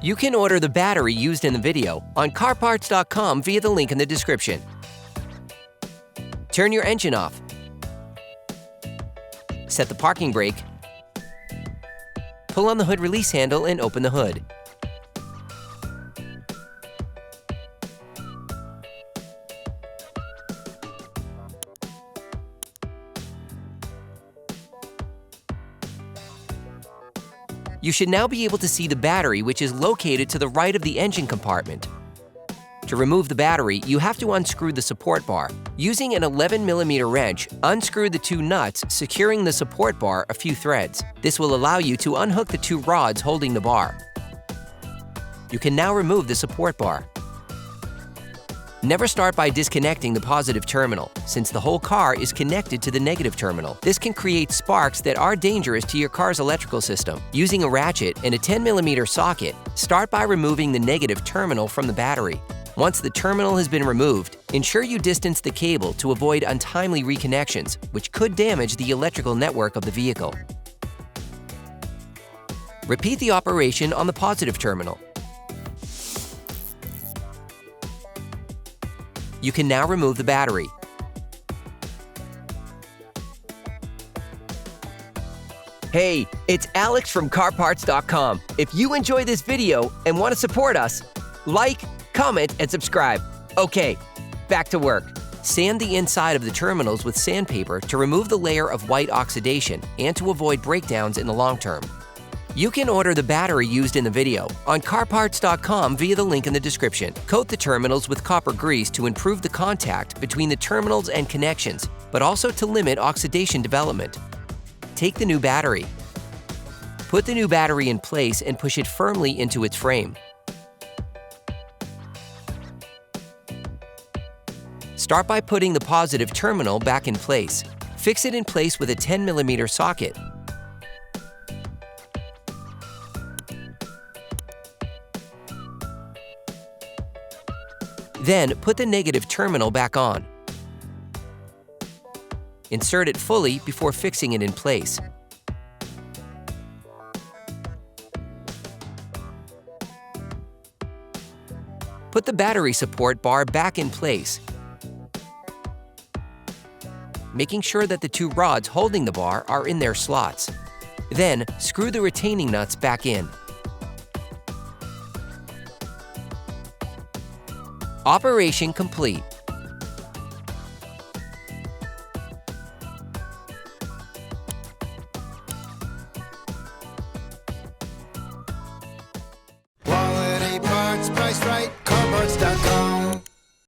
You can order the battery used in the video on CarParts.com via the link in the description. Turn your engine off. Set the parking brake. Pull on the hood release handle and open the hood. You should now be able to see the battery, which is located to the right of the engine compartment. To remove the battery, you have to unscrew the support bar. Using an 11mm wrench, unscrew the two nuts, securing the support bar a few threads. This will allow you to unhook the two rods holding the bar. You can now remove the support bar. Never start by disconnecting the positive terminal, since the whole car is connected to the negative terminal. This can create sparks that are dangerous to your car's electrical system. Using a ratchet and a 10mm socket, start by removing the negative terminal from the battery. Once the terminal has been removed, ensure you distance the cable to avoid untimely reconnections, which could damage the electrical network of the vehicle. Repeat the operation on the positive terminal. You can now remove the battery. Hey, it's Alex from CarParts.com. If you enjoy this video and want to support us, like, comment, and subscribe. Okay, back to work. Sand the inside of the terminals with sandpaper to remove the layer of white oxidation and to avoid breakdowns in the long term. You can order the battery used in the video on CarParts.com via the link in the description. Coat the terminals with copper grease to improve the contact between the terminals and connections, but also to limit oxidation development. Take the new battery. Put the new battery in place and push it firmly into its frame. Start by putting the positive terminal back in place. Fix it in place with a 10mm socket. Then, put the negative terminal back on. Insert it fully before fixing it in place. Put the battery support bar back in place, making sure that the two rods holding the bar are in their slots. Then, screw the retaining nuts back in. Operation complete. Quality parts, priced right.